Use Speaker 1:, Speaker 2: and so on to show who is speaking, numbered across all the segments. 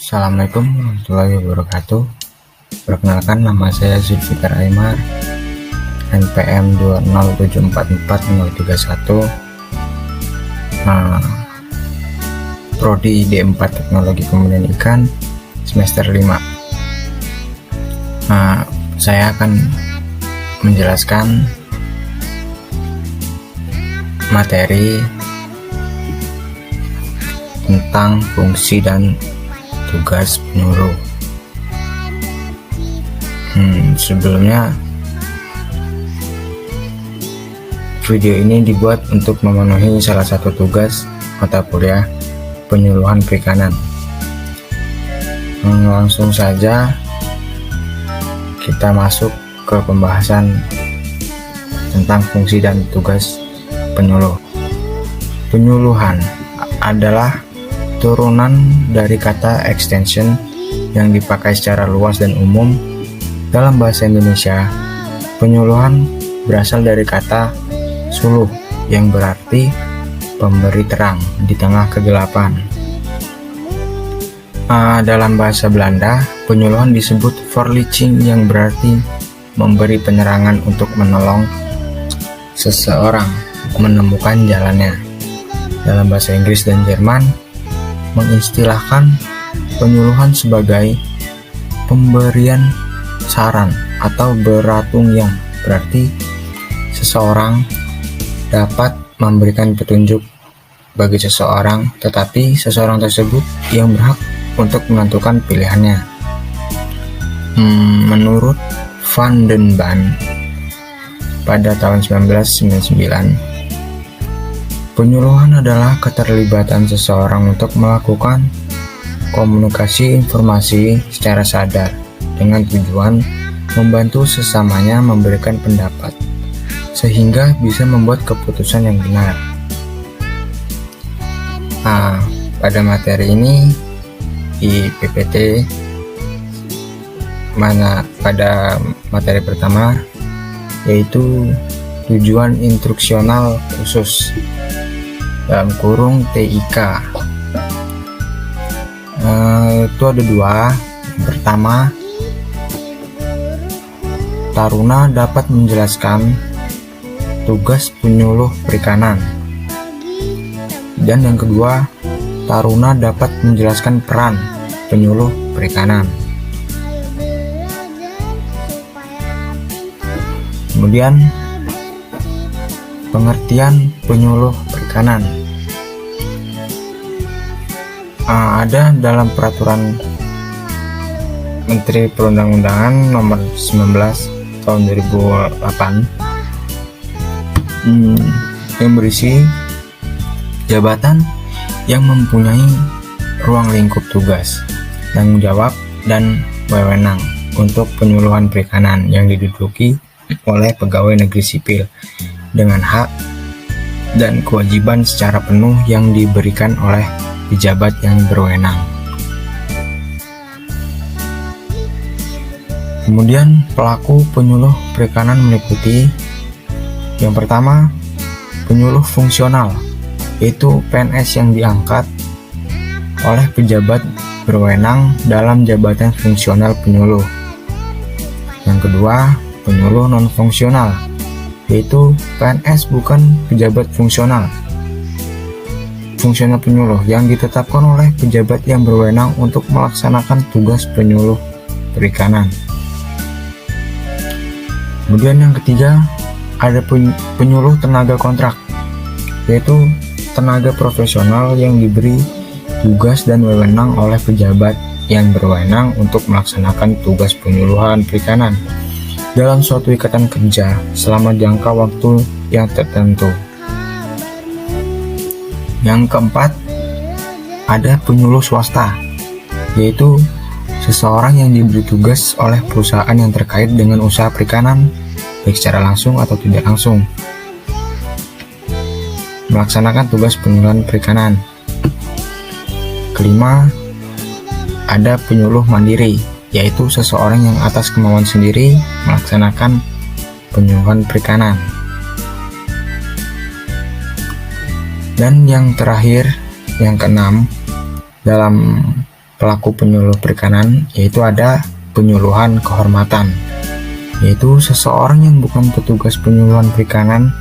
Speaker 1: Assalamualaikum warahmatullahi wabarakatuh. Perkenalkan, nama saya Zulfikar Aymar, NPM 207443031, Prodi D4 Teknologi Pembudidayaan Ikan, semester 5. Saya akan menjelaskan materi tentang fungsi dan tugas penyuluh. Sebelumnya, video ini dibuat untuk memenuhi salah satu tugas mata kuliah penyuluhan perikanan. Langsung saja kita masuk ke pembahasan tentang fungsi dan tugas penyuluh. Penyuluhan adalah turunan dari kata extension yang dipakai secara luas dan umum. Dalam bahasa Indonesia, penyuluhan berasal dari kata suluh yang berarti pemberi terang di tengah kegelapan. Dalam bahasa Belanda, penyuluhan disebut verlichting yang berarti memberi penerangan untuk menolong seseorang menemukan jalannya. Dalam bahasa Inggris dan Jerman, mengistilahkan penyuluhan sebagai pemberian saran atau beratung, yang berarti seseorang dapat memberikan petunjuk bagi seseorang, tetapi seseorang tersebut yang berhak untuk menentukan pilihannya. Menurut Van den Ban pada tahun 1999, penyuluhan adalah keterlibatan seseorang untuk melakukan komunikasi informasi secara sadar dengan tujuan membantu sesamanya memberikan pendapat sehingga bisa membuat keputusan yang benar. Pada materi ini di PPT pada materi pertama, yaitu tujuan instruksional khusus dalam kurung TIK. Itu ada dua. Yang pertama, taruna dapat menjelaskan tugas penyuluh perikanan, dan yang kedua, taruna dapat menjelaskan peran penyuluh perikanan. Kemudian, pengertian penyuluh perikanan ada dalam peraturan Menteri Perundang-undangan nomor 19 tahun 2008 yang berisi jabatan yang mempunyai ruang lingkup tugas, tanggung jawab, dan wewenang untuk penyuluhan perikanan yang diduduki oleh pegawai negeri sipil dengan hak dan kewajiban secara penuh yang diberikan oleh pejabat yang berwenang. Kemudian, pelaku penyuluh perikanan meliputi yang pertama, penyuluh fungsional, yaitu PNS yang diangkat oleh pejabat berwenang dalam jabatan fungsional penyuluh. Yang kedua, penyuluh non-fungsional, yaitu PNS bukan pejabat fungsional penyuluh yang ditetapkan oleh pejabat yang berwenang untuk melaksanakan tugas penyuluh perikanan. Kemudian yang ketiga, ada penyuluh tenaga kontrak, yaitu tenaga profesional yang diberi tugas dan wewenang oleh pejabat yang berwenang untuk melaksanakan tugas penyuluhan perikanan dalam suatu ikatan kerja selama jangka waktu yang tertentu. Yang keempat, ada penyuluh swasta, yaitu seseorang yang diberi tugas oleh perusahaan yang terkait dengan usaha perikanan, baik secara langsung atau tidak langsung, melaksanakan tugas penyuluhan perikanan. Kelima, ada penyuluh mandiri, yaitu seseorang yang atas kemauan sendiri melaksanakan penyuluhan perikanan. Dan yang terakhir, yang keenam, dalam pelaku penyuluh perikanan, yaitu ada penyuluhan kehormatan, yaitu seseorang yang bukan petugas penyuluhan perikanan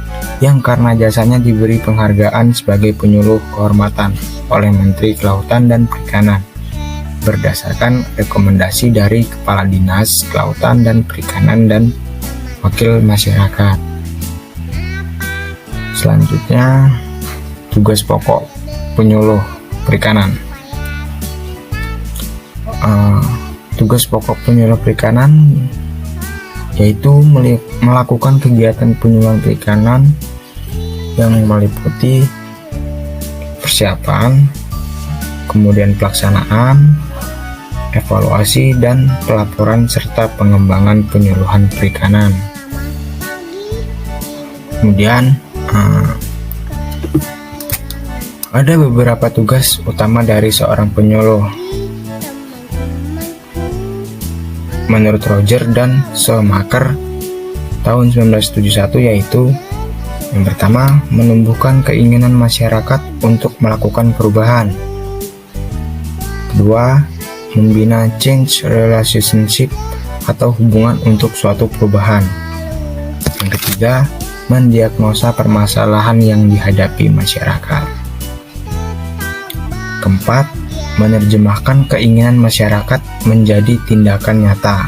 Speaker 1: yang karena jasanya diberi penghargaan sebagai penyuluh kehormatan oleh Menteri Kelautan dan Perikanan berdasarkan rekomendasi dari Kepala Dinas Kelautan dan Perikanan dan wakil masyarakat. Selanjutnya, tugas pokok penyuluh perikanan. Tugas pokok penyuluh perikanan yaitu melakukan kegiatan penyuluhan perikanan yang meliputi persiapan, kemudian pelaksanaan, evaluasi, dan pelaporan serta pengembangan penyuluhan perikanan. Kemudian ada beberapa tugas utama dari seorang penyuluh menurut Roger dan Schumacher tahun 1971, yaitu yang pertama, menumbuhkan keinginan masyarakat untuk melakukan perubahan. Kedua, membina change relationship atau hubungan untuk suatu perubahan. Yang ketiga, mendiagnosa permasalahan yang dihadapi masyarakat. Keempat, menerjemahkan keinginan masyarakat menjadi tindakan nyata.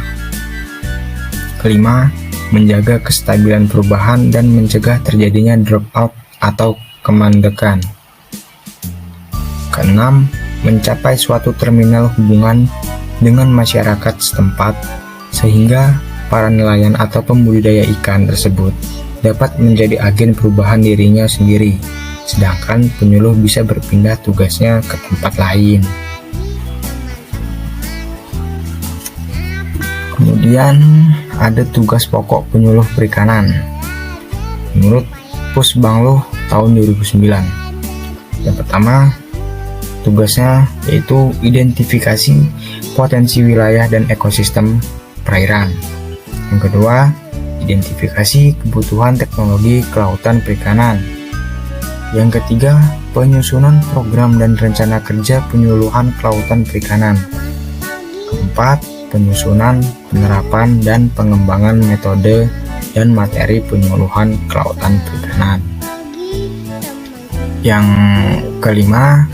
Speaker 1: Kelima, menjaga kestabilan perubahan dan mencegah terjadinya dropout atau kemandekan. Keenam, mencapai suatu terminal hubungan dengan masyarakat setempat sehingga para nelayan atau pembudidaya ikan tersebut dapat menjadi agen perubahan dirinya sendiri, sedangkan penyuluh bisa berpindah tugasnya ke tempat lain. Kemudian ada tugas pokok penyuluh perikanan menurut Pusbangluh tahun 2009. Yang pertama, tugasnya yaitu identifikasi potensi wilayah dan ekosistem perairan. Yang kedua, identifikasi kebutuhan teknologi kelautan perikanan. Yang ketiga, penyusunan program dan rencana kerja penyuluhan kelautan perikanan. Keempat, penyusunan, penerapan, dan pengembangan metode dan materi penyuluhan kelautan perikanan. Yang kelima,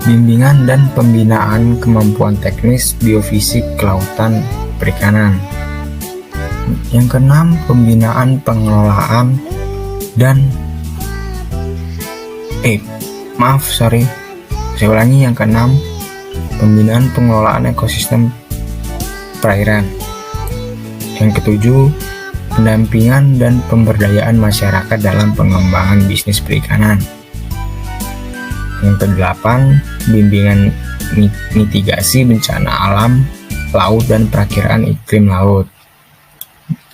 Speaker 1: bimbingan dan pembinaan kemampuan teknis biofisik kelautan perikanan. Yang keenam, pembinaan pengelolaan dan yang keenam, pembinaan pengelolaan ekosistem perairan. Yang ketujuh, pendampingan dan pemberdayaan masyarakat dalam pengembangan bisnis perikanan. Yang kedelapan, bimbingan mitigasi bencana alam, laut dan perakiraan iklim laut.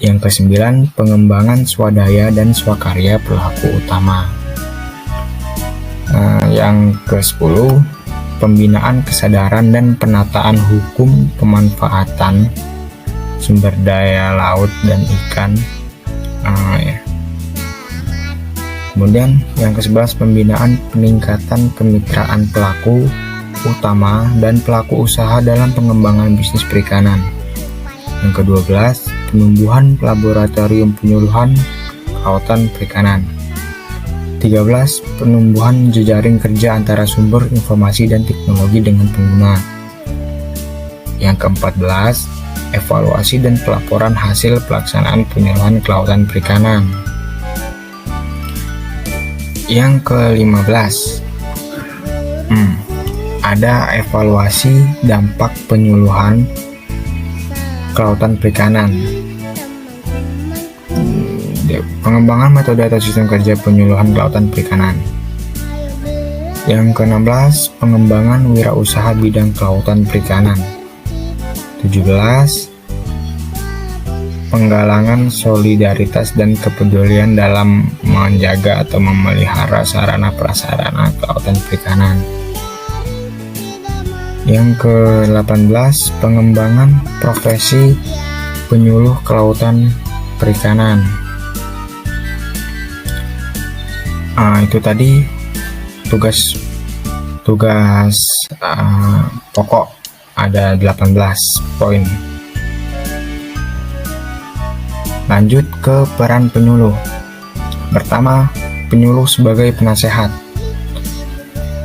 Speaker 1: Yang kesembilan, pengembangan swadaya dan swakarya pelaku utama. Yang ke-10, pembinaan kesadaran dan penataan hukum pemanfaatan sumber daya laut dan ikan. Kemudian yang ke-11, pembinaan peningkatan kemitraan pelaku utama dan pelaku usaha dalam pengembangan bisnis perikanan. Yang ke-12, penumbuhan laboratorium penyuluhan kelautan perikanan. 13, penumbuhan jejaring kerja antara sumber informasi dan teknologi dengan pengguna. Yang ke-14, evaluasi dan pelaporan hasil pelaksanaan penyuluhan kelautan perikanan. Yang ke-15, ada evaluasi dampak penyuluhan kelautan perikanan. Pengembangan metode atau sistem kerja penyuluhan kelautan perikanan. Yang ke-16, pengembangan wirausaha bidang kelautan perikanan. 17, penggalangan solidaritas dan kepedulian dalam menjaga atau memelihara sarana prasarana kelautan perikanan. Yang ke-18, pengembangan profesi penyuluh kelautan perikanan. Itu tadi tugas pokok ada 18 poin. Lanjut ke peran penyuluh. Pertama, penyuluh sebagai penasehat.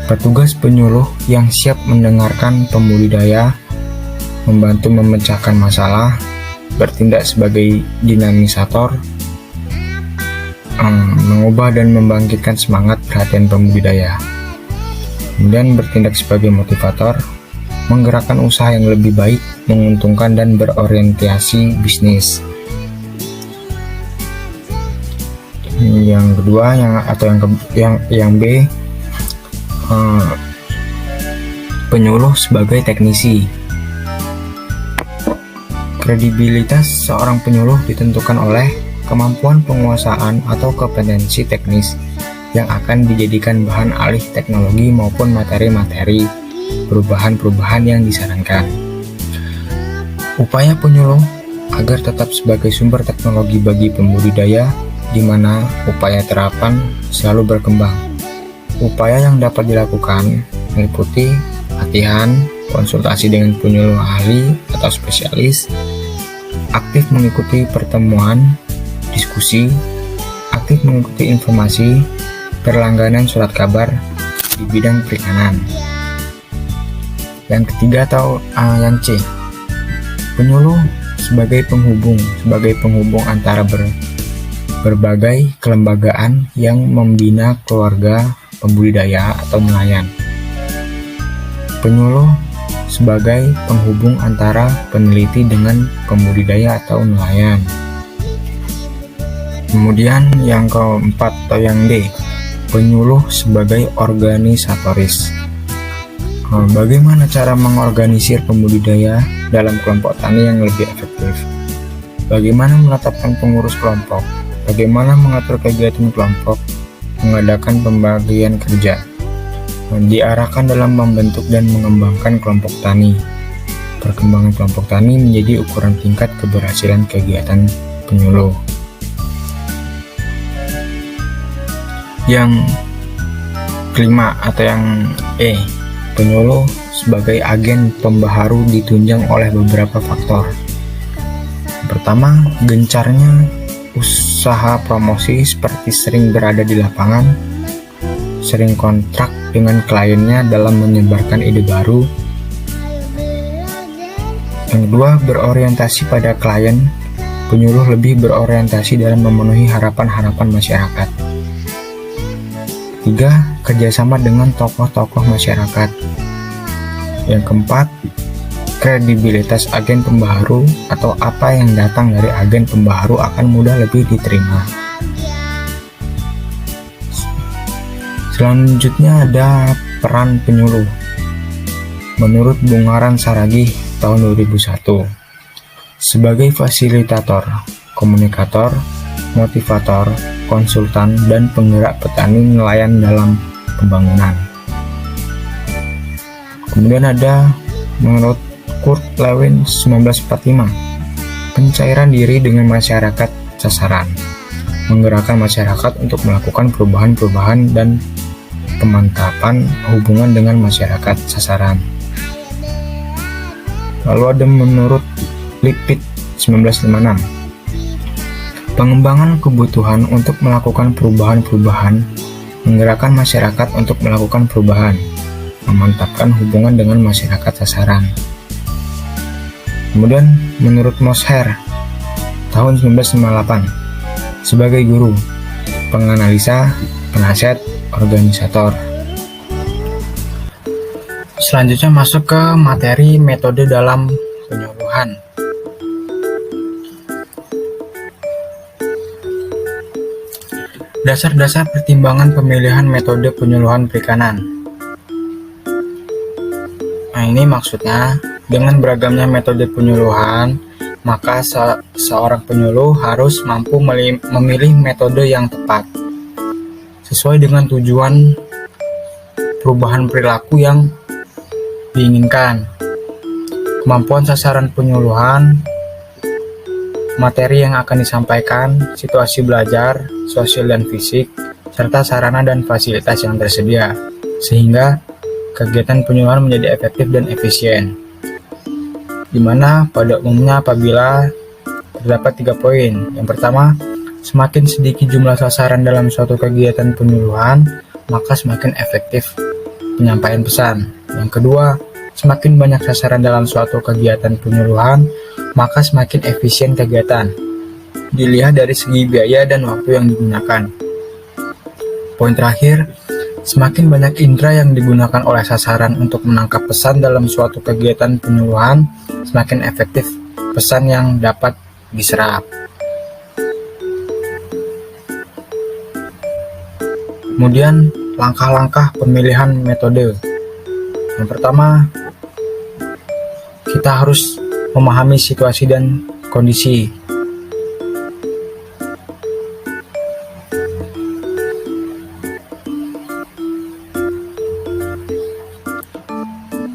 Speaker 1: Petugas penyuluh yang siap mendengarkan pembudidaya, membantu memecahkan masalah, bertindak sebagai dinamisator, mengubah dan membangkitkan semangat perhatian pembudidaya. Kemudian bertindak sebagai motivator, menggerakkan usaha yang lebih baik, menguntungkan dan berorientasi bisnis. Yang kedua, yang B, penyuluh sebagai teknisi. Kredibilitas seorang penyuluh ditentukan oleh kemampuan penguasaan atau kompetensi teknis yang akan dijadikan bahan alih teknologi maupun materi-materi perubahan-perubahan yang disarankan. Upaya penyuluh agar tetap sebagai sumber teknologi bagi pembudidaya, di mana upaya terapan selalu berkembang. Upaya yang dapat dilakukan meliputi latihan, konsultasi dengan penyuluh ahli atau spesialis, aktif mengikuti pertemuan, diskusi, aktif mengikuti informasi, berlangganan surat kabar di bidang perikanan. Yang ketiga yang C, penyuluh sebagai penghubung antara berbagai kelembagaan yang membina keluarga pembudidaya atau nelayan. Penyuluh sebagai penghubung antara peneliti dengan pembudidaya atau nelayan. Kemudian yang keempat atau yang D, penyuluh sebagai organisatoris. Bagaimana cara mengorganisir pembudidaya dalam kelompok tani yang lebih efektif? Bagaimana menetapkan pengurus kelompok? Bagaimana mengatur kegiatan kelompok, mengadakan pembagian kerja, diarahkan dalam membentuk dan mengembangkan kelompok tani. Perkembangan kelompok tani menjadi ukuran tingkat keberhasilan kegiatan penyuluh. Yang kelima atau yang E, penyuluh sebagai agen pembaharu ditunjang oleh beberapa faktor. Pertama, gencarnya usaha promosi seperti sering berada di lapangan, sering kontrak dengan kliennya dalam menyebarkan ide baru. Yang kedua, berorientasi pada klien. Penyuluh lebih berorientasi dalam memenuhi harapan-harapan masyarakat. Ketiga, kerjasama dengan tokoh-tokoh masyarakat. Yang keempat, kredibilitas agen pembaharu atau apa yang datang dari agen pembaharu akan mudah lebih diterima. Selanjutnya ada peran penyuluh. Menurut Bungaran Saragih tahun 2001, sebagai fasilitator, komunikator, motivator, konsultan, dan penggerak petani nelayan dalam pembangunan. Kemudian ada menurut Kurt Lewin 1945, pencairan diri dengan masyarakat sasaran, menggerakkan masyarakat untuk melakukan perubahan-perubahan dan pemantapan hubungan dengan masyarakat sasaran. Lalu ada menurut Lippitt 1956, pengembangan kebutuhan untuk melakukan perubahan-perubahan, menggerakkan masyarakat untuk melakukan perubahan, memantapkan hubungan dengan masyarakat sasaran. Kemudian menurut Mosher tahun 1958, sebagai guru, penganalisa, penasihat, organisator. Selanjutnya masuk ke materi metode dalam penyuluhan. Dasar-dasar pertimbangan pemilihan metode penyuluhan perikanan. Nah, ini maksudnya dengan beragamnya metode penyuluhan, maka seorang penyuluh harus mampu memilih metode yang tepat sesuai dengan tujuan perubahan perilaku yang diinginkan. Kemampuan sasaran penyuluhan, materi yang akan disampaikan, situasi belajar, sosial dan fisik, serta sarana dan fasilitas yang tersedia, sehingga kegiatan penyuluhan menjadi efektif dan efisien. di mana pada umumnya apabila terdapat 3 poin. Yang pertama, semakin sedikit jumlah sasaran dalam suatu kegiatan penyuluhan, maka semakin efektif penyampaian pesan. Yang kedua, semakin banyak sasaran dalam suatu kegiatan penyuluhan, maka semakin efisien kegiatan. Dilihat dari segi biaya dan waktu yang digunakan. Poin terakhir, semakin banyak indera yang digunakan oleh sasaran untuk menangkap pesan dalam suatu kegiatan penyuluhan, semakin efektif pesan yang dapat diserap. Kemudian, langkah-langkah pemilihan metode. Yang pertama, kita harus memahami situasi dan kondisi.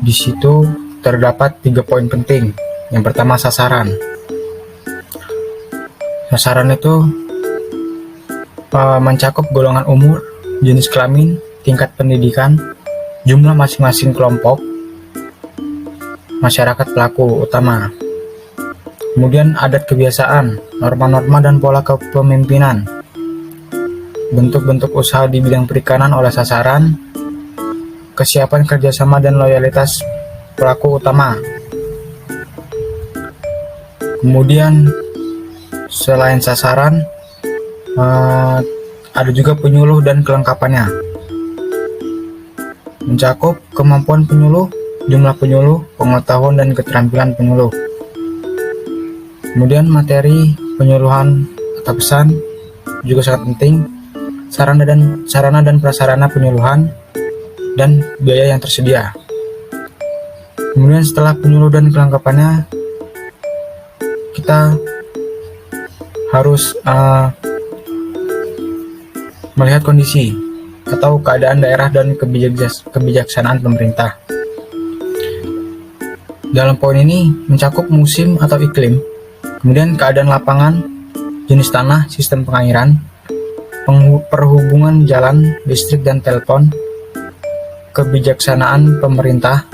Speaker 1: Di situ terdapat 3 poin penting. Yang pertama, sasaran. Sasaran itu mencakup golongan umur, jenis kelamin, tingkat pendidikan, jumlah masing-masing kelompok, masyarakat pelaku utama. Kemudian adat kebiasaan, norma-norma dan pola kepemimpinan, bentuk-bentuk usaha di bidang perikanan oleh sasaran, kesiapan kerjasama dan loyalitas pelaku utama. Kemudian selain sasaran, ada juga penyuluh dan kelengkapannya. Mencakup kemampuan penyuluh, jumlah penyuluh, pengetahuan dan keterampilan penyuluh. Kemudian materi penyuluhan atau pesan juga sangat penting, sarana dan prasarana penyuluhan, dan biaya yang tersedia. Kemudian setelah penyuluh dan kelengkapannya, kita harus melihat kondisi atau keadaan daerah dan kebijaksanaan pemerintah. Dalam poin ini mencakup musim atau iklim, kemudian keadaan lapangan, jenis tanah, sistem pengairan, perhubungan jalan, listrik dan telepon, kebijaksanaan pemerintah,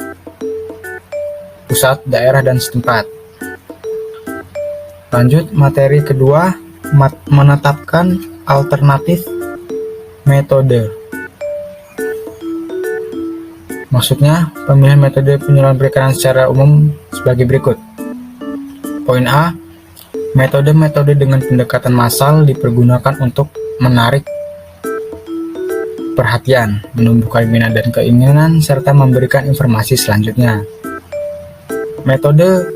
Speaker 1: pusat, daerah, dan setempat. Lanjut, materi kedua, menetapkan alternatif metode. Maksudnya, pemilihan metode penyuluhan perikanan secara umum sebagai berikut. Poin A, metode-metode dengan pendekatan massal dipergunakan untuk menarik perhatian, menumbuhkan minat dan keinginan, serta memberikan informasi selanjutnya. Metode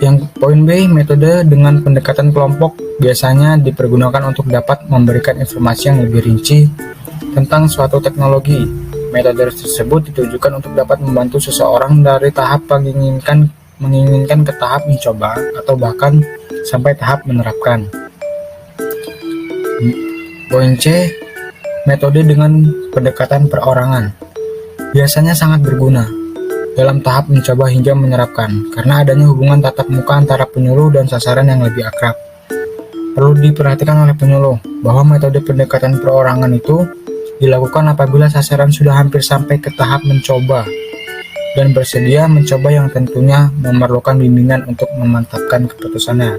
Speaker 1: yang poin B, metode dengan pendekatan kelompok biasanya dipergunakan untuk dapat memberikan informasi yang lebih rinci tentang suatu teknologi. Metode tersebut ditujukan untuk dapat membantu seseorang dari tahap menginginkan ke tahap mencoba atau bahkan sampai tahap menerapkan. Poin C, metode dengan pendekatan perorangan biasanya sangat berguna dalam tahap mencoba hingga menerapkan karena adanya hubungan tatap muka antara penyuluh dan sasaran yang lebih akrab. Perlu diperhatikan oleh penyuluh bahwa metode pendekatan perorangan itu dilakukan apabila sasaran sudah hampir sampai ke tahap mencoba dan bersedia mencoba yang tentunya memerlukan bimbingan untuk memantapkan keputusannya.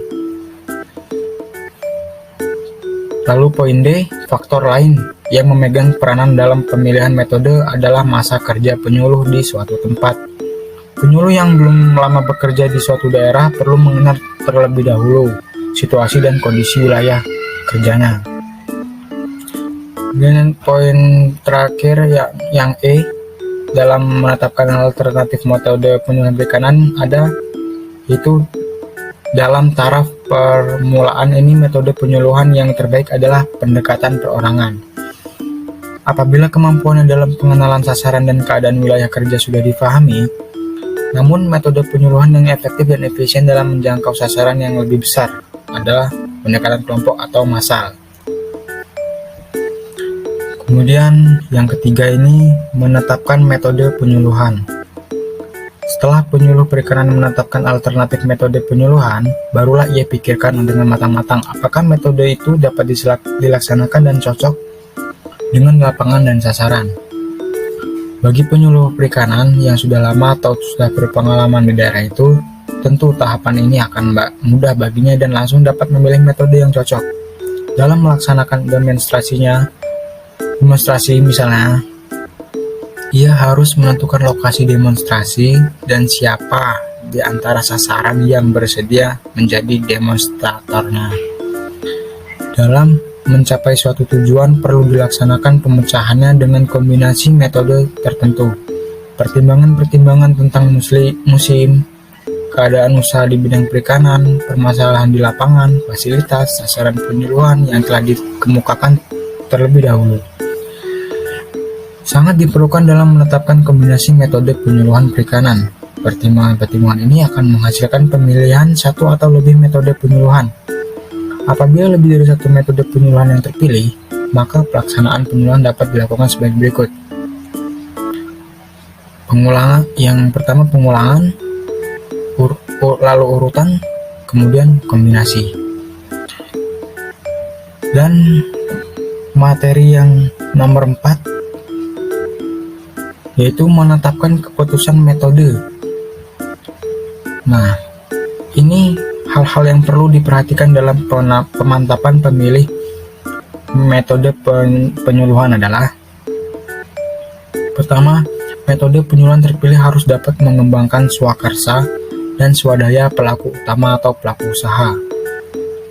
Speaker 1: Lalu poin D, faktor lain yang memegang peranan dalam pemilihan metode adalah masa kerja penyuluh di suatu tempat. Penyuluh yang belum lama bekerja di suatu daerah perlu mengenal terlebih dahulu situasi dan kondisi wilayah kerjanya. Dan poin terakhir yang E, dalam menetapkan alternatif metode penyuluhan perikanan ada, itu dalam taraf permulaan ini metode penyuluhan yang terbaik adalah pendekatan perorangan. Apabila kemampuannya dalam pengenalan sasaran dan keadaan wilayah kerja sudah difahami, namun metode penyuluhan yang efektif dan efisien dalam menjangkau sasaran yang lebih besar adalah pendekatan kelompok atau massal. Kemudian yang ketiga ini menetapkan metode penyuluhan. Setelah penyuluh perikanan menetapkan alternatif metode penyuluhan, barulah ia pikirkan dengan matang-matang apakah metode itu dapat dilaksanakan dan cocok dengan lapangan dan sasaran. Bagi penyuluh perikanan yang sudah lama atau sudah berpengalaman di daerah itu, tentu tahapan ini akan mudah baginya dan langsung dapat memilih metode yang cocok. Dalam melaksanakan demonstrasi misalnya, ia harus menentukan lokasi demonstrasi dan siapa di antara sasaran yang bersedia menjadi demonstratornya. Dalam mencapai suatu tujuan perlu dilaksanakan pemecahannya dengan kombinasi metode tertentu. Pertimbangan-pertimbangan tentang musim, keadaan usaha di bidang perikanan, permasalahan di lapangan, fasilitas, sasaran penyuluhan yang telah dikemukakan terlebih dahulu. Sangat diperlukan dalam menetapkan kombinasi metode penyuluhan perikanan. Pertimbangan-pertimbangan ini akan menghasilkan pemilihan satu atau lebih metode penyuluhan. Apabila lebih dari satu metode penyuluhan yang terpilih, maka pelaksanaan penyuluhan dapat dilakukan sebagai berikut. Yang pertama pengulangan, lalu urutan, kemudian kombinasi. Dan materi yang nomor 4 yaitu menetapkan keputusan metode. Nah, ini hal-hal yang perlu diperhatikan dalam pemantapan pemilih metode penyuluhan adalah: pertama, metode penyuluhan terpilih harus dapat mengembangkan swakarsa dan swadaya pelaku utama atau pelaku usaha.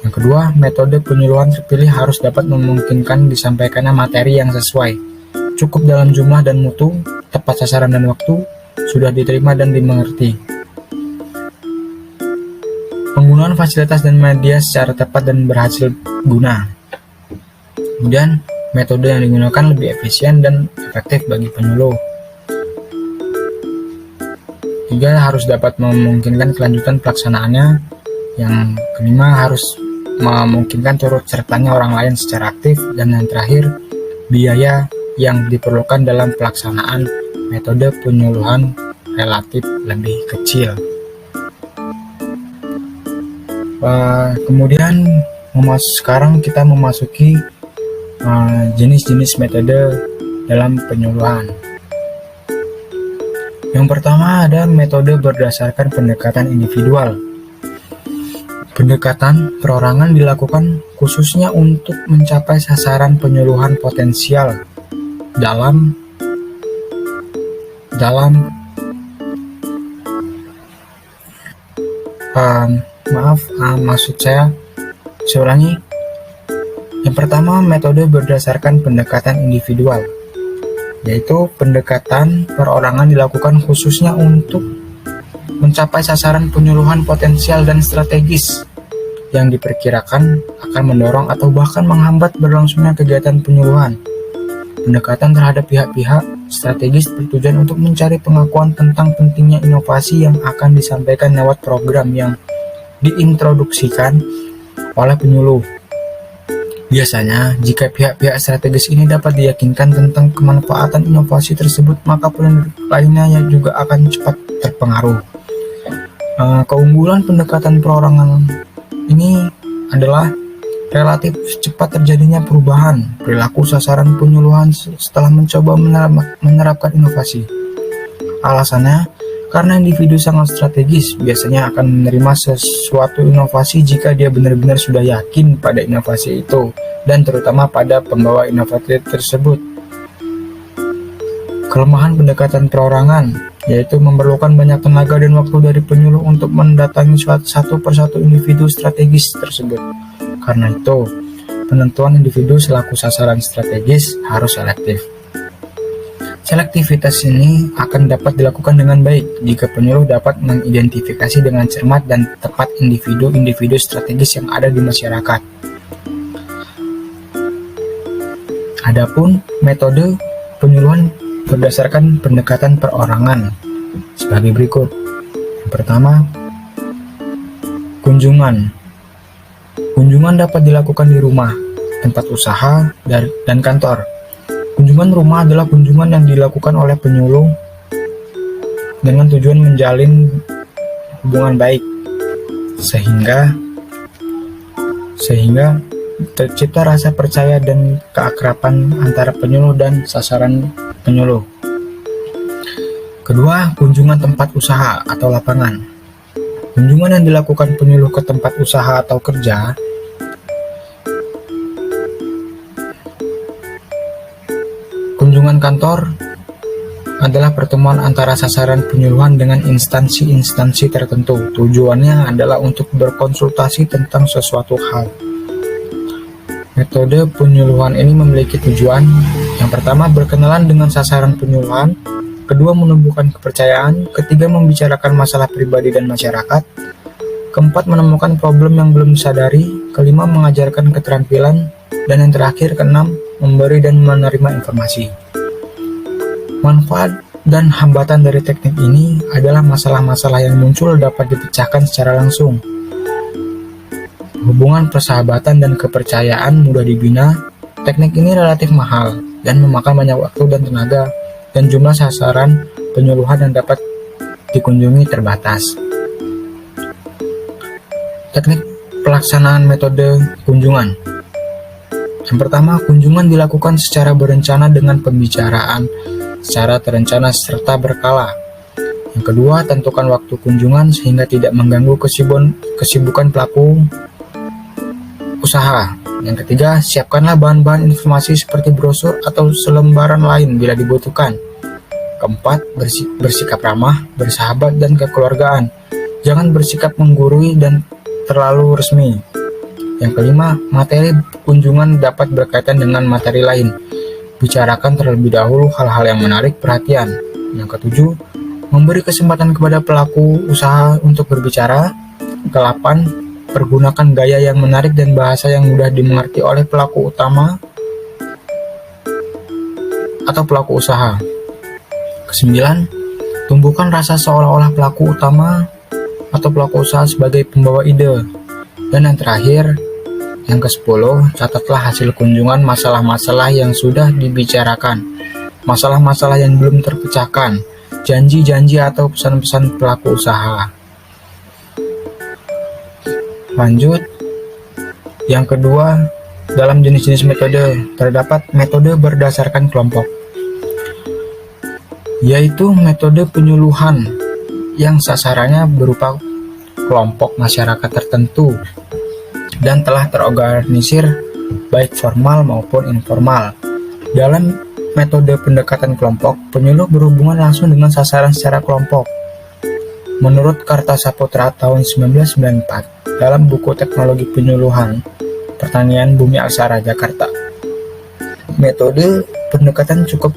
Speaker 1: Yang kedua, metode penyuluhan terpilih harus dapat memungkinkan disampaikannya materi yang sesuai, cukup dalam jumlah dan mutu, tepat sasaran dan waktu, sudah diterima dan dimengerti. Penggunaan fasilitas dan media secara tepat dan berhasil guna. Kemudian, metode yang digunakan lebih efisien dan efektif bagi penyuluh. 3. Harus dapat memungkinkan kelanjutan pelaksanaannya. Yang kelima, harus memungkinkan turut sertanya orang lain secara aktif. Dan yang terakhir, biaya yang diperlukan dalam pelaksanaan metode penyuluhan relatif lebih kecil. Kemudian sekarang kita memasuki jenis-jenis metode dalam penyuluhan. Yang pertama ada metode berdasarkan pendekatan individual. Pendekatan perorangan dilakukan khususnya untuk mencapai sasaran penyuluhan potensial dalam maksud saya ulangi. Yang pertama, metode berdasarkan pendekatan individual, yaitu pendekatan perorangan dilakukan khususnya untuk mencapai sasaran penyuluhan potensial dan strategis yang diperkirakan akan mendorong atau bahkan menghambat berlangsungnya kegiatan penyuluhan. Pendekatan terhadap pihak-pihak strategis bertujuan untuk mencari pengakuan tentang pentingnya inovasi yang akan disampaikan lewat program yang diintroduksikan oleh penyuluh. Biasanya, jika pihak-pihak strategis ini dapat diyakinkan tentang kemanfaatan inovasi tersebut, maka penyuluh lainnya yang juga akan cepat terpengaruh. Keunggulan pendekatan perorangan ini adalah relatif cepat terjadinya perubahan perilaku sasaran penyuluhan setelah mencoba menerapkan inovasi. Alasannya, karena individu sangat strategis biasanya akan menerima sesuatu inovasi jika dia benar-benar sudah yakin pada inovasi itu dan terutama pada pembawa inovasi tersebut. Kelemahan pendekatan perorangan yaitu memerlukan banyak tenaga dan waktu dari penyuluh untuk mendatangi satu persatu individu strategis tersebut. Karena itu, penentuan individu selaku sasaran strategis harus selektif. Selektivitas ini akan dapat dilakukan dengan baik jika penyuluh dapat mengidentifikasi dengan cermat dan tepat individu-individu strategis yang ada di masyarakat. Adapun metode penyuluhan berdasarkan pendekatan perorangan sebagai berikut. Yang pertama, kunjungan. Kunjungan dapat dilakukan di rumah, tempat usaha, dan kantor. Kunjungan rumah adalah kunjungan yang dilakukan oleh penyuluh dengan tujuan menjalin hubungan baik sehingga tercipta rasa percaya dan keakraban antara penyuluh dan sasaran penyuluh. Kedua, kunjungan tempat usaha atau lapangan. Kunjungan yang dilakukan penyuluh ke tempat usaha atau kerja kunjungan kantor adalah pertemuan antara sasaran penyuluhan dengan instansi-instansi tertentu. Tujuannya adalah untuk berkonsultasi tentang sesuatu hal. Metode penyuluhan ini memiliki tujuan. Yang pertama, berkenalan dengan sasaran penyuluhan. Kedua, menumbuhkan kepercayaan. Ketiga, membicarakan masalah pribadi dan masyarakat. Keempat, menemukan problem yang belum disadari. Kelima, mengajarkan keterampilan. Dan yang terakhir, keenam, memberi dan menerima informasi. Manfaat dan hambatan dari teknik ini adalah masalah-masalah yang muncul dapat dipecahkan secara langsung. Hubungan persahabatan dan kepercayaan mudah dibina. Teknik ini relatif mahal dan memakan banyak waktu dan tenaga, dan jumlah sasaran penyuluhan yang dapat dikunjungi terbatas. Teknik pelaksanaan metode kunjungan. Yang pertama, kunjungan dilakukan secara berencana dengan pembicaraan secara terencana serta berkala. Yang kedua, tentukan waktu kunjungan sehingga tidak mengganggu kesibukan pelaku usaha. Yang ketiga, siapkanlah bahan-bahan informasi seperti brosur atau selembaran lain bila dibutuhkan. Keempat, bersikap ramah, bersahabat, dan kekeluargaan. Jangan bersikap menggurui dan terlalu resmi. Yang kelima, materi kunjungan dapat berkaitan dengan materi lain. Bicarakan terlebih dahulu hal-hal yang menarik perhatian. Yang ketujuh, memberi kesempatan kepada pelaku usaha untuk berbicara. Kedelapan, pergunakan gaya yang menarik dan bahasa yang mudah dimengerti oleh pelaku utama atau pelaku usaha. Kesembilan, tumbuhkan rasa seolah-olah pelaku utama atau pelaku usaha sebagai pembawa ide. Dan yang terakhir, yang ke-10, catatlah hasil kunjungan masalah-masalah yang sudah dibicarakan, masalah-masalah yang belum terpecahkan, janji-janji atau pesan-pesan pelaku usaha. Lanjut, yang kedua, dalam jenis-jenis metode, terdapat metode berdasarkan kelompok, yaitu metode penyuluhan yang sasarannya berupa kelompok masyarakat tertentu dan telah terorganisir baik formal maupun informal. Dalam metode pendekatan kelompok, penyuluh berhubungan langsung dengan sasaran secara kelompok. Menurut Kartasaputra tahun 1994, dalam buku Teknologi Penyuluhan Pertanian Bumi Aksara Jakarta, metode pendekatan cukup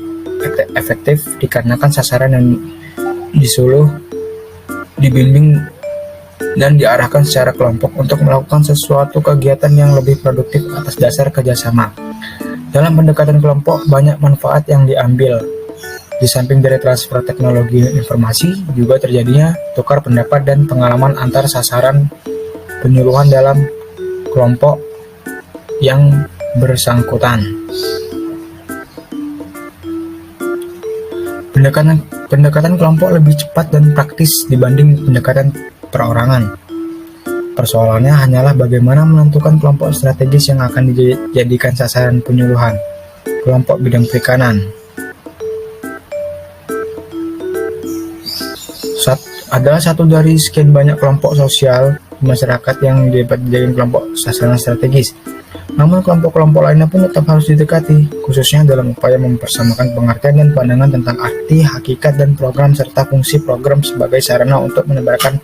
Speaker 1: efektif dikarenakan sasaran yang disuluh, dibimbing, dan diarahkan secara kelompok untuk melakukan sesuatu kegiatan yang lebih produktif atas dasar kerjasama. Dalam pendekatan kelompok, banyak manfaat yang diambil. Di samping dari transfer teknologi informasi, juga terjadinya tukar pendapat dan pengalaman antar sasaran penyuluhan dalam kelompok yang bersangkutan. Pendekatan kelompok lebih cepat dan praktis dibanding pendekatan perorangan. Persoalannya hanyalah bagaimana menentukan kelompok strategis yang akan dijadikan sasaran penyuluhan. Kelompok bidang perikanan. Adalah satu dari sekian banyak kelompok sosial masyarakat yang dapat dijadikan kelompok sasaran strategis. Namun kelompok-kelompok lainnya pun tetap harus didekati, khususnya dalam upaya mempersamakan pengertian dan pandangan tentang arti, hakikat, dan program serta fungsi program sebagai sarana untuk menebarkan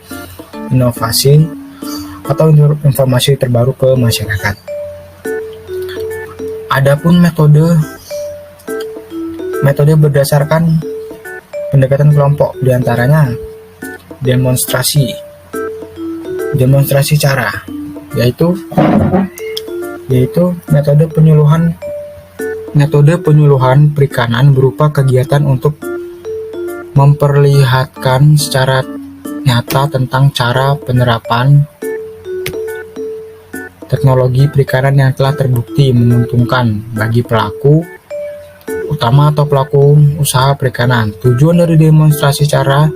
Speaker 1: inovasi atau informasi terbaru ke masyarakat. Adapun metode berdasarkan pendekatan kelompok, diantaranya demonstrasi cara, yaitu metode penyuluhan perikanan berupa kegiatan untuk memperlihatkan secara nyata tentang cara penerapan teknologi perikanan yang telah terbukti menguntungkan bagi pelaku utama atau pelaku usaha perikanan. Tujuan dari demonstrasi cara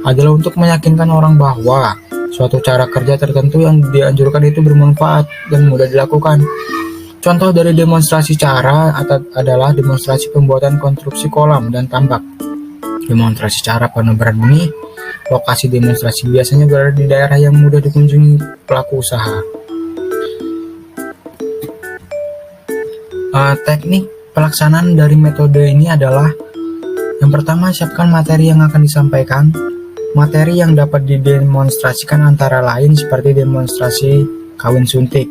Speaker 1: adalah untuk meyakinkan orang bahwa suatu cara kerja tertentu yang dianjurkan itu bermanfaat dan mudah dilakukan. Contoh dari demonstrasi cara adalah demonstrasi pembuatan konstruksi kolam dan tambak, demonstrasi cara penebaran benih, Lokasi demonstrasi biasanya berada di daerah yang mudah dikunjungi pelaku usaha. Teknik pelaksanaan dari metode ini adalah yang pertama, siapkan materi yang akan disampaikan. Materi yang dapat didemonstrasikan antara lain seperti demonstrasi kawin suntik,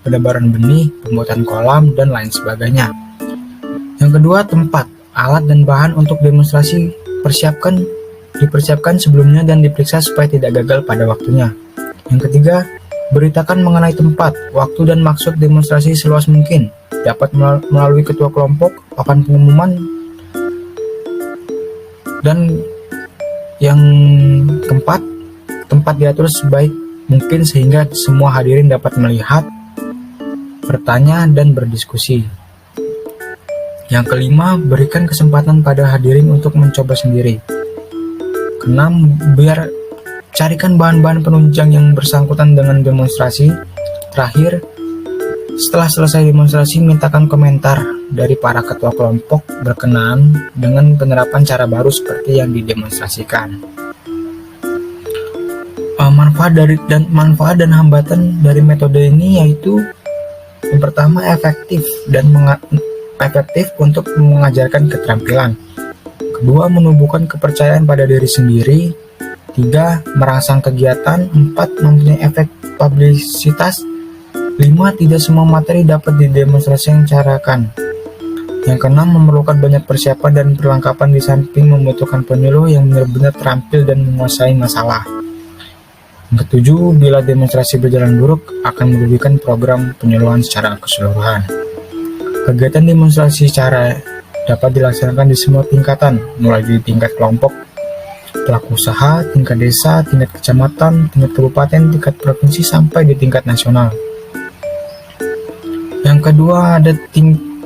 Speaker 1: penebaran benih, pembuatan kolam, dan lain sebagainya. Yang kedua, tempat, alat, dan bahan untuk demonstrasi dipersiapkan sebelumnya dan diperiksa supaya tidak gagal pada waktunya. Yang ketiga, beritakan mengenai tempat, waktu, dan maksud demonstrasi seluas mungkin. Dapat melalui ketua kelompok, papan pengumuman, dan yang keempat, tempat diatur sebaik mungkin sehingga semua hadirin dapat melihat, bertanya, dan berdiskusi. Yang kelima, berikan kesempatan pada hadirin untuk mencoba sendiri. Keenam, carikan bahan-bahan penunjang yang bersangkutan dengan demonstrasi. Terakhir, setelah selesai demonstrasi, mintakan komentar dari para ketua kelompok berkenaan dengan penerapan cara baru seperti yang didemonstrasikan. Manfaat dan hambatan dari metode ini yaitu yang pertama, efektif untuk mengajarkan keterampilan. Kedua, menumbuhkan kepercayaan pada diri sendiri. Tiga, merangsang kegiatan. Empat, mempunyai efek publisitas. 5. Tidak semua materi dapat didemonstrasikan. Yang keenam, memerlukan banyak persiapan dan perlengkapan di samping membutuhkan penyuluh yang benar-benar terampil dan menguasai masalah. Yang ketujuh, bila demonstrasi berjalan buruk, akan merugikan program penyuluhan secara keseluruhan. Kegiatan demonstrasi secara dapat dilaksanakan di semua tingkatan, mulai di tingkat kelompok, pelaku usaha, tingkat desa, tingkat kecamatan, tingkat kabupaten, tingkat provinsi, sampai di tingkat nasional. Yang kedua,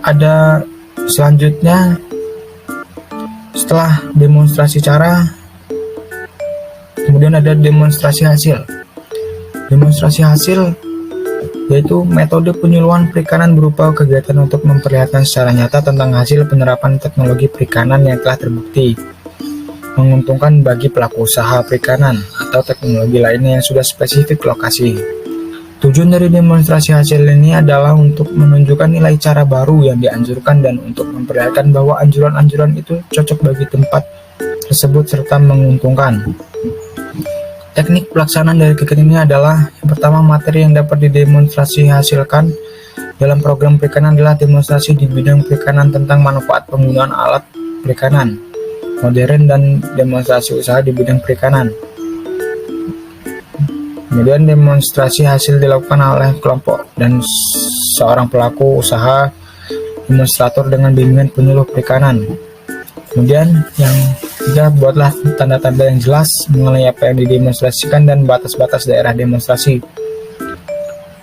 Speaker 1: ada selanjutnya setelah demonstrasi cara, kemudian ada demonstrasi hasil. Demonstrasi hasil yaitu metode penyuluhan perikanan berupa kegiatan untuk memperlihatkan secara nyata tentang hasil penerapan teknologi perikanan yang telah terbukti menguntungkan bagi pelaku usaha perikanan atau teknologi lainnya yang sudah spesifik lokasi. Tujuan dari demonstrasi hasil ini adalah untuk menunjukkan nilai cara baru yang dianjurkan dan untuk memperlihatkan bahwa anjuran-anjuran itu cocok bagi tempat tersebut serta menguntungkan. Teknik pelaksanaan dari kegiatan ini adalah yang pertama, materi yang dapat didemonstrasi hasilkan dalam program perikanan adalah demonstrasi di bidang perikanan tentang manfaat penggunaan alat perikanan modern dan demonstrasi usaha di bidang perikanan. Kemudian demonstrasi hasil dilakukan oleh kelompok dan seorang pelaku usaha demonstrator dengan bimbingan penyuluh perikanan. Kemudian yang ketiga, buatlah tanda-tanda yang jelas mengenai apa yang didemonstrasikan dan batas-batas daerah demonstrasi.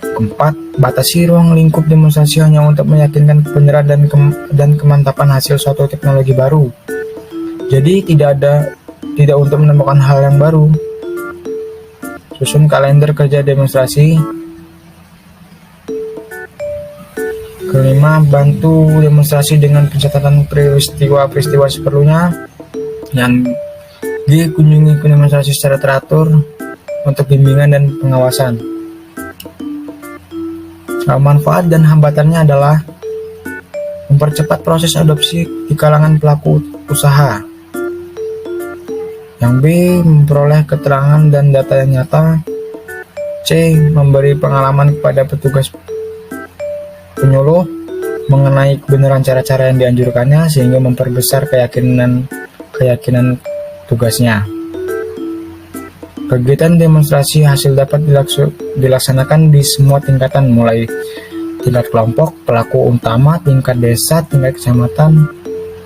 Speaker 1: Keempat, batasi ruang lingkup demonstrasi hanya untuk meyakinkan penyerahan dan kemantapan hasil suatu teknologi baru. Jadi tidak untuk menemukan hal yang baru. Susun kalender kerja demonstrasi. Kelima, bantu demonstrasi dengan pencatatan peristiwa-peristiwa seperlunya. Yang kunjungi demonstrasi secara teratur untuk bimbingan dan pengawasan. Manfaat dan hambatannya adalah mempercepat proses adopsi di kalangan pelaku usaha. Yang B, memperoleh keterangan dan data yang nyata. C, memberi pengalaman kepada petugas penyuluh mengenai kebenaran cara-cara yang dianjurkannya sehingga memperbesar keyakinan tugasnya. Kegiatan demonstrasi hasil dapat dilaksanakan di semua tingkatan, mulai tingkat kelompok, pelaku utama, tingkat desa, tingkat kecamatan,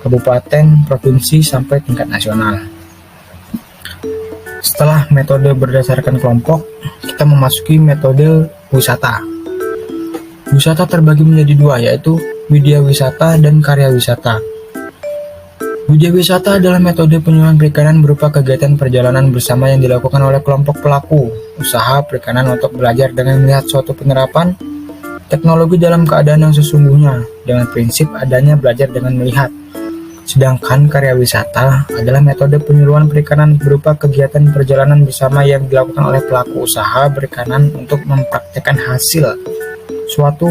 Speaker 1: kabupaten, provinsi, sampai tingkat nasional. Setelah metode berdasarkan kelompok, kita memasuki metode wisata. Wisata terbagi menjadi dua, yaitu widya wisata dan karya wisata. Widya wisata adalah metode penyuluhan perikanan berupa kegiatan perjalanan bersama yang dilakukan oleh kelompok pelaku usaha perikanan untuk belajar dengan melihat suatu penerapan teknologi dalam keadaan yang sesungguhnya dengan prinsip adanya belajar dengan melihat. Sedangkan karya wisata adalah metode penyuluhan perikanan berupa kegiatan perjalanan bersama yang dilakukan oleh pelaku usaha perikanan untuk mempraktekkan hasil suatu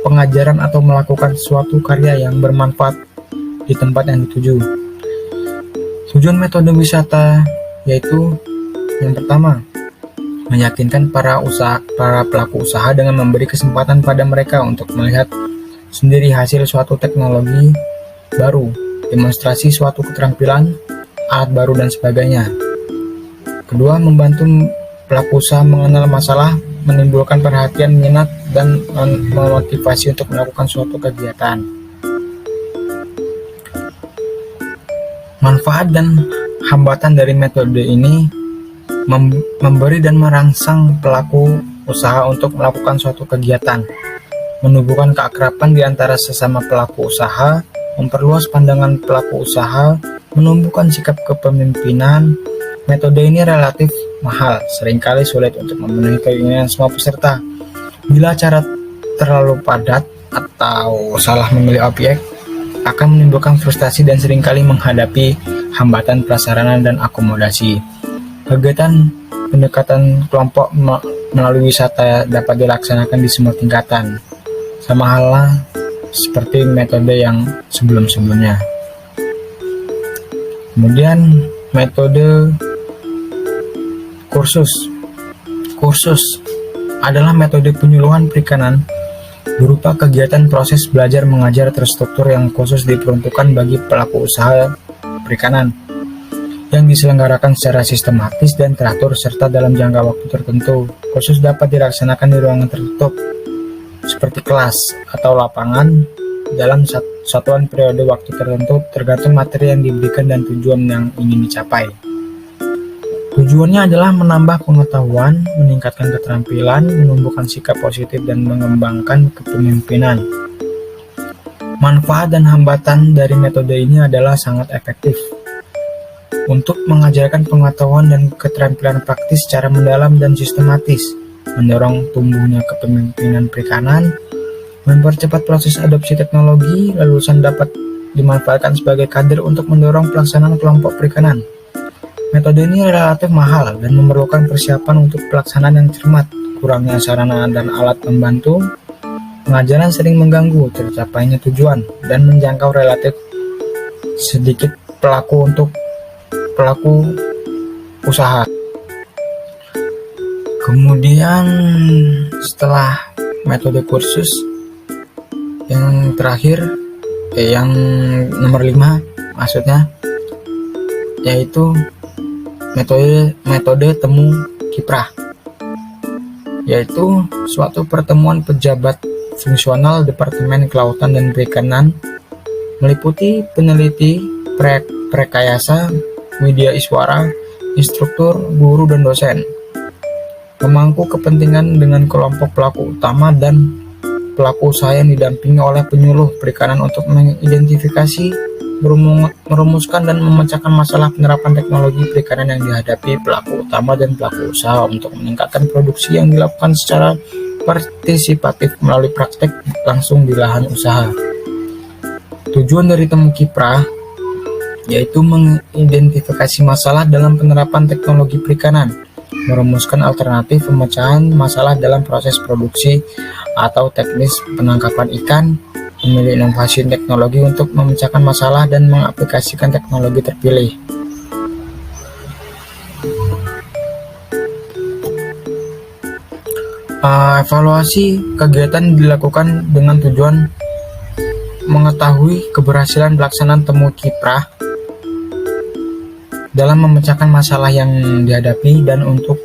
Speaker 1: pengajaran atau melakukan suatu karya yang bermanfaat di tempat yang dituju. Tujuan metode wisata yaitu yang pertama, meyakinkan para pelaku usaha dengan memberi kesempatan pada mereka untuk melihat sendiri hasil suatu teknologi baru, demonstrasi suatu keterampilan, alat baru dan sebagainya. Kedua, membantu pelaku usaha mengenal masalah, menimbulkan perhatian, minat, dan memotivasi untuk melakukan suatu kegiatan. Manfaat dan hambatan dari metode ini memberi dan merangsang pelaku usaha untuk melakukan suatu kegiatan, menumbuhkan keakraban di antara sesama pelaku usaha, memperluas pandangan pelaku usaha, menumbuhkan sikap kepemimpinan. Metode ini relatif mahal, seringkali sulit untuk memenuhi keinginan semua peserta. Bila cara terlalu padat atau salah memilih objek, akan menimbulkan frustasi dan seringkali menghadapi hambatan prasarana dan akomodasi. Kegiatan pendekatan kelompok melalui wisata dapat dilaksanakan di semua tingkatan, sama halnya seperti metode yang sebelum-sebelumnya. Kemudian metode kursus. Kursus adalah metode penyuluhan perikanan berupa kegiatan proses belajar mengajar terstruktur yang khusus diperuntukkan bagi pelaku usaha perikanan, yang diselenggarakan secara sistematis dan teratur serta dalam jangka waktu tertentu. Kursus dapat dilaksanakan di ruangan tertutup seperti kelas atau lapangan dalam satuan periode waktu tertentu tergantung materi yang diberikan dan tujuan yang ingin dicapai. Tujuannya adalah menambah pengetahuan, meningkatkan keterampilan, menumbuhkan sikap positif, dan mengembangkan kepemimpinan. Manfaat dan hambatan dari metode ini adalah sangat efektif untuk mengajarkan pengetahuan dan keterampilan praktis secara mendalam dan sistematis, mendorong tumbuhnya kepemimpinan perikanan, mempercepat proses adopsi teknologi, lulusan dapat dimanfaatkan sebagai kader untuk mendorong pelaksanaan kelompok perikanan. Metode ini relatif mahal dan memerlukan persiapan untuk pelaksanaan yang cermat. Kurangnya sarana dan alat pembantu pengajaran sering mengganggu tercapainya tujuan dan menjangkau relatif sedikit pelaku usaha. Kemudian setelah metode kursus yang terakhir, yang nomor 5 maksudnya, yaitu metode temu kiprah, yaitu suatu pertemuan pejabat fungsional Departemen Kelautan dan Perikanan meliputi peneliti, prekayasa, media iswara, instruktur, guru, dan dosen, memangku kepentingan dengan kelompok pelaku utama dan pelaku usaha yang didampingi oleh penyuluh perikanan untuk mengidentifikasi, merumuskan dan memecahkan masalah penerapan teknologi perikanan yang dihadapi pelaku utama dan pelaku usaha untuk meningkatkan produksi yang dilakukan secara partisipatif melalui praktek langsung di lahan usaha. Tujuan dari temu kiprah yaitu mengidentifikasi masalah dalam penerapan teknologi perikanan, merumuskan alternatif pemecahan masalah dalam proses produksi atau teknis penangkapan ikan, memilih inovasi teknologi untuk memecahkan masalah dan mengaplikasikan teknologi terpilih. Evaluasi kegiatan dilakukan dengan tujuan mengetahui keberhasilan pelaksanaan temu kiprah dalam memecahkan masalah yang dihadapi dan untuk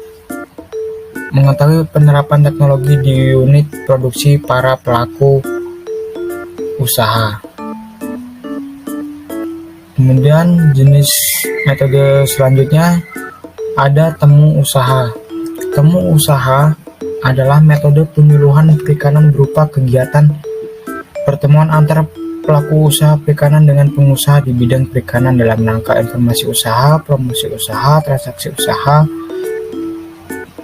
Speaker 1: mengetahui penerapan teknologi di unit produksi para pelaku usaha. Kemudian jenis metode selanjutnya ada temu usaha. Temu usaha adalah metode penyuluhan perikanan berupa kegiatan pertemuan antar pelaku usaha perikanan dengan pengusaha di bidang perikanan dalam rangka informasi usaha, promosi usaha, transaksi usaha,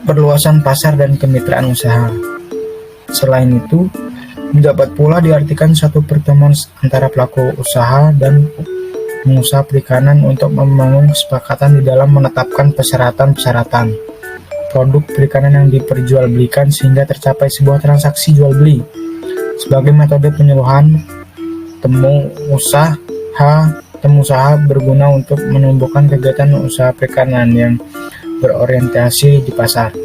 Speaker 1: perluasan pasar, dan kemitraan usaha. Selain itu, dapat pula diartikan satu pertemuan antara pelaku usaha dan pengusaha perikanan untuk membangun kesepakatan di dalam menetapkan persyaratan-persyaratan produk perikanan yang diperjualbelikan sehingga tercapai sebuah transaksi jual beli. Sebagai metode penyuluhan, temu usaha berguna untuk menumbuhkan kegiatan usaha perikanan yang berorientasi di pasar.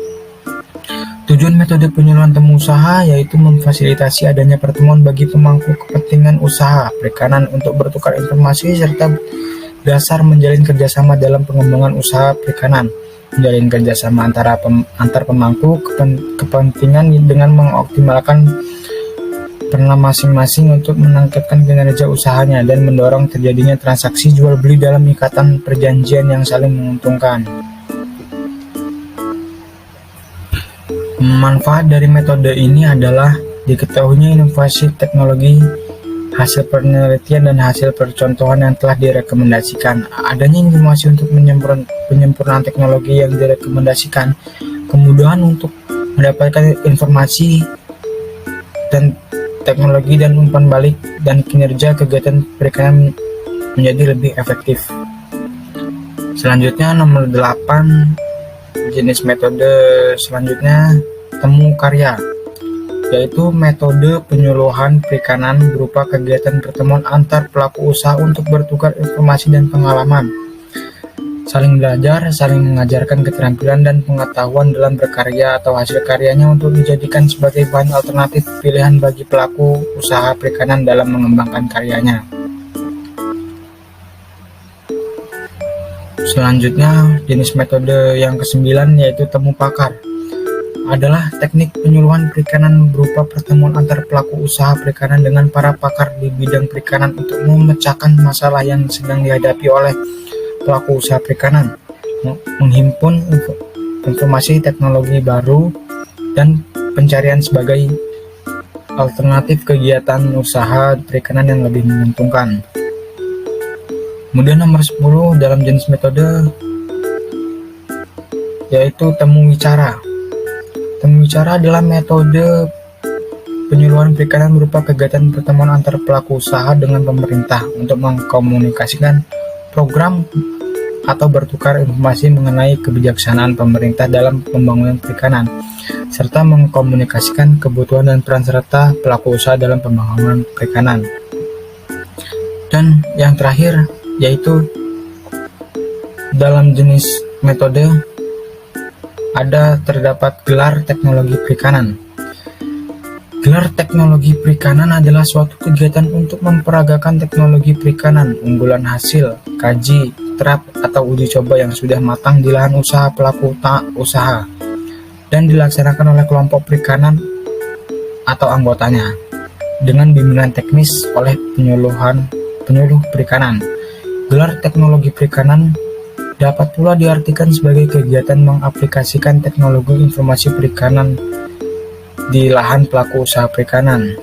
Speaker 1: Tujuan metode penyuluhan temu usaha yaitu memfasilitasi adanya pertemuan bagi pemangku kepentingan usaha perikanan untuk bertukar informasi serta dasar menjalin kerjasama dalam pengembangan usaha perikanan. Menjalin kerjasama antar pemangku kepentingan dengan mengoptimalkan peran masing-masing untuk meningkatkan kinerja usahanya dan mendorong terjadinya transaksi jual beli dalam ikatan perjanjian yang saling menguntungkan. Manfaat dari metode ini adalah diketahuinya inovasi teknologi, hasil penelitian dan hasil percontohan yang telah direkomendasikan. Adanya informasi untuk penyempurnaan teknologi yang direkomendasikan, kemudahan untuk mendapatkan informasi dan teknologi dan umpan balik, dan kinerja kegiatan perikanan menjadi lebih efektif. Selanjutnya nomor 8, jenis metode selanjutnya temu karya, yaitu metode penyuluhan perikanan berupa kegiatan pertemuan antar pelaku usaha untuk bertukar informasi dan pengalaman, saling belajar, saling mengajarkan keterampilan dan pengetahuan dalam berkarya atau hasil karyanya untuk dijadikan sebagai bahan alternatif pilihan bagi pelaku usaha perikanan dalam mengembangkan karyanya. Selanjutnya, jenis metode yang ke-9 yaitu temu pakar, adalah teknik penyuluhan perikanan berupa pertemuan antar pelaku usaha perikanan dengan para pakar di bidang perikanan untuk memecahkan masalah yang sedang dihadapi oleh pelaku usaha perikanan, menghimpun informasi teknologi baru dan pencarian sebagai alternatif kegiatan usaha perikanan yang lebih menguntungkan. Kemudian nomor 10 dalam jenis metode yaitu temu wicara. Temu wicara adalah metode penyuluhan perikanan berupa kegiatan pertemuan antar pelaku usaha dengan pemerintah untuk mengkomunikasikan program atau bertukar informasi mengenai kebijaksanaan pemerintah dalam pembangunan perikanan, serta mengkomunikasikan kebutuhan dan peran serta pelaku usaha dalam pembangunan perikanan. Dan yang terakhir yaitu dalam jenis metode terdapat gelar teknologi perikanan. Gelar teknologi perikanan adalah suatu kegiatan untuk memperagakan teknologi perikanan unggulan hasil kaji, terap, atau uji coba yang sudah matang di lahan usaha pelaku usaha dan dilaksanakan oleh kelompok perikanan atau anggotanya dengan bimbingan teknis oleh penyuluh perikanan. Gelar teknologi perikanan dapat pula diartikan sebagai kegiatan mengaplikasikan teknologi informasi perikanan di lahan pelaku usaha perikanan.